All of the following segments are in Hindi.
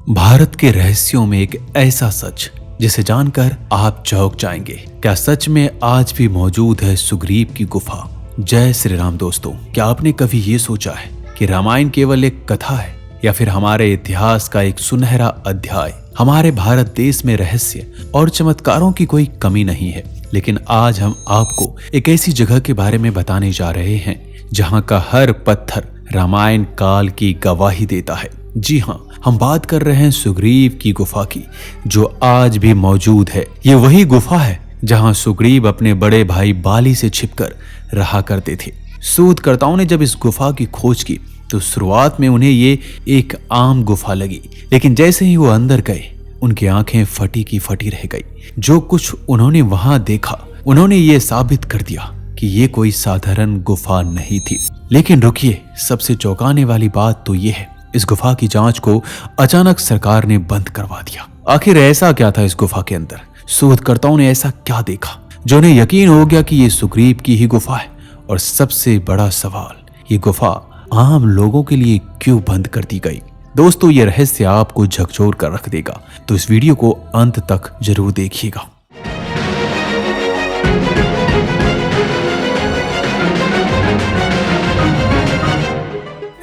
भारत के रहस्यों में एक ऐसा सच जिसे जानकर आप चौंक जाएंगे। क्या सच में आज भी मौजूद है सुग्रीव की गुफा? जय श्री राम दोस्तों, क्या आपने कभी ये सोचा है कि रामायण केवल एक कथा है या फिर हमारे इतिहास का एक सुनहरा अध्याय? हमारे भारत देश में रहस्य और चमत्कारों की कोई कमी नहीं है, लेकिन आज हम आपको एक ऐसी जगह के बारे में बताने जा रहे हैं जहां का हर पत्थर रामायण काल की गवाही देता है। जी हाँ, हम बात कर रहे हैं सुग्रीव की गुफा की, जो आज भी मौजूद है। ये वही गुफा है जहां सुग्रीव अपने बड़े भाई बाली से छिपकर रहा करते थे। शोधकर्ताओं ने जब इस गुफा की खोज की तो शुरुआत में उन्हें ये एक आम गुफा लगी, लेकिन जैसे ही वो अंदर गए उनकी आंखें फटी की फटी रह गई। जो कुछ उन्होंने वहां देखा, उन्होंने ये साबित कर दिया कि ये कोई साधारण गुफा नहीं थी। लेकिन रुकिए, सबसे चौंकाने वाली बात तो ये है, इस गुफा की जांच को अचानक सरकार ने बंद करवा दिया। आखिर ऐसा क्या था इस गुफा के अंदर? शोधकर्ताओं ने ऐसा क्या देखा जो उन्हें यकीन हो गया कि ये सुग्रीव की ही गुफा है? और सबसे बड़ा सवाल, ये गुफा आम लोगों के लिए क्यों बंद कर दी गई? दोस्तों, ये रहस्य आपको झकझोर कर रख देगा, तो इस वीडियो को अंत तक जरूर देखिएगा।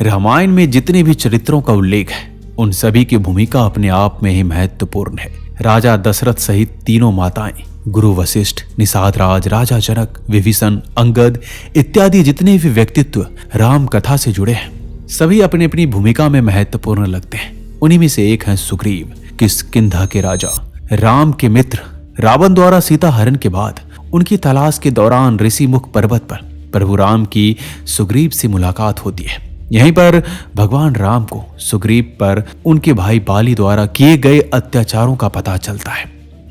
रामायण में जितने भी चरित्रों का उल्लेख है, उन सभी की भूमिका अपने आप में ही महत्वपूर्ण है। राजा दशरथ सहित तीनों माताएं, गुरु वशिष्ठ, निषाद राज, राजा जनक, विभीषण, अंगद इत्यादि जितने भी व्यक्तित्व राम कथा से जुड़े हैं, सभी अपनी अपनी भूमिका में महत्वपूर्ण लगते हैं। उन्हीं में से एक है सुग्रीव, किष्किंधा के राजा, राम के मित्र। रावण द्वारा सीता हरण के बाद उनकी तलाश के दौरान ऋषिमुख पर्वत पर प्रभु राम की सुग्रीव से मुलाकात होती है। यहीं पर भगवान राम को सुग्रीव पर उनके भाई बाली द्वारा किए गए अत्याचारों का पता चलता है।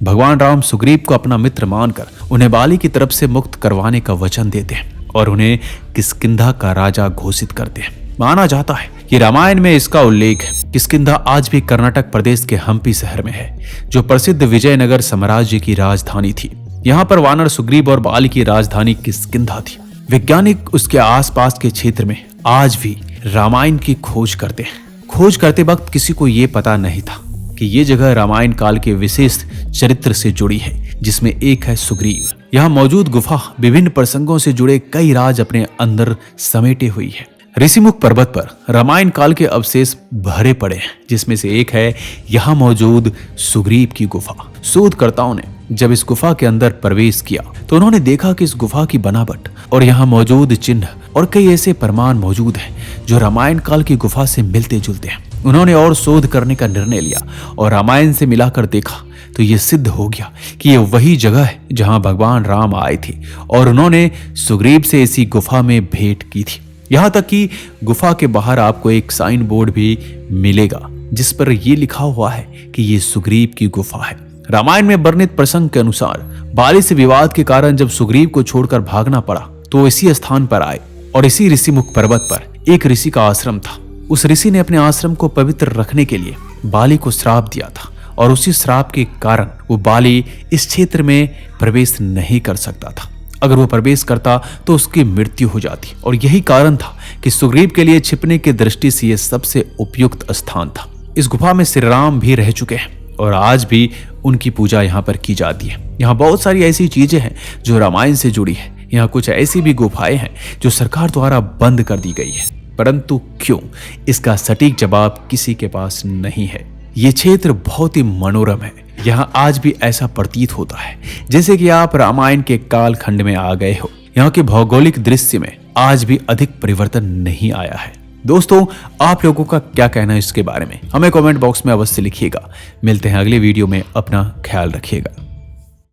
भगवान राम सुग्रीव को अपना मित्र मानकर उन्हें बाली की तरफ से मुक्त करवाने का वचन देते हैं और उन्हें किष्किंधा का राजा घोषित करते हैं। माना जाता है कि रामायण में इसका उल्लेख है। किष्किंधा आज भी कर्नाटक प्रदेश के हम्पी शहर में है, जो प्रसिद्ध विजयनगर साम्राज्य की राजधानी थी। यहाँ पर वानर सुग्रीव और बाली की राजधानी किष्किंधा थी। वैज्ञानिक उसके आसपास के क्षेत्र में आज भी रामायण की खोज करते हैं। खोज करते वक्त किसी को ये पता नहीं था कि ये जगह रामायण काल के विशेष चरित्र से जुड़ी है, जिसमें एक है सुग्रीव। यहाँ मौजूद गुफा विभिन्न प्रसंगों से जुड़े कई राज अपने अंदर समेटे हुई है। ऋषिमुख पर्वत पर रामायण काल के अवशेष भरे पड़े हैं, जिसमें से एक है यहाँ मौजूद सुग्रीव की गुफा। शोधकर्ताओं ने जब इस गुफा के अंदर प्रवेश किया तो उन्होंने देखा कि इस गुफा की बनावट और यहाँ मौजूद चिन्ह और कई ऐसे प्रमाण मौजूद हैं जो रामायण काल की गुफा से मिलते जुलते हैं। उन्होंने और शोध करने का निर्णय लिया और रामायण से मिलाकर देखा तो ये सिद्ध हो गया कि ये वही जगह है जहाँ भगवान राम आए थे और उन्होंने सुग्रीव से इसी गुफा में भेंट की थी। यहाँ तक कि गुफा के बाहर आपको एक साइन बोर्ड भी मिलेगा जिस पर यह लिखा हुआ है कि ये सुग्रीव की गुफा है। रामायण में वर्णित प्रसंग के अनुसार बाली से विवाद के कारण जब सुग्रीव को छोड़कर भागना पड़ा तो इसी स्थान पर आए और इसी ऋषिमुख पर्वत पर एक ऋषि का आश्रम था। उस ऋषि ने अपने आश्रम को पवित्र रखने के लिए बाली को श्राप दिया था और उसी श्राप के कारण वो बाली इस क्षेत्र में प्रवेश नहीं कर सकता था। अगर वो प्रवेश करता तो उसकी मृत्यु हो जाती और यही कारण था कि सुग्रीव के लिए छिपने की दृष्टि से यह सबसे उपयुक्त स्थान था। इस गुफा में श्री राम भी रह चुके हैं और आज भी उनकी पूजा यहाँ पर की जाती है। यहाँ बहुत सारी ऐसी चीजें हैं जो रामायण से जुड़ी है। यहाँ कुछ ऐसी भी गुफाएं हैं जो सरकार द्वारा बंद कर दी गई है, परंतु क्यों, इसका सटीक जवाब किसी के पास नहीं है। ये क्षेत्र बहुत ही मनोरम है। यहाँ आज भी ऐसा प्रतीत होता है जैसे कि आप रामायण के काल खंड में आ गए हो। यहाँ के भौगोलिक दृश्य में आज भी अधिक परिवर्तन नहीं आया है। दोस्तों, आप लोगों का क्या कहना है इसके बारे में? हमें कमेंट बॉक्स में अवश्य लिखिएगा। मिलते हैं अगले वीडियो में, अपना ख्याल रखिएगा।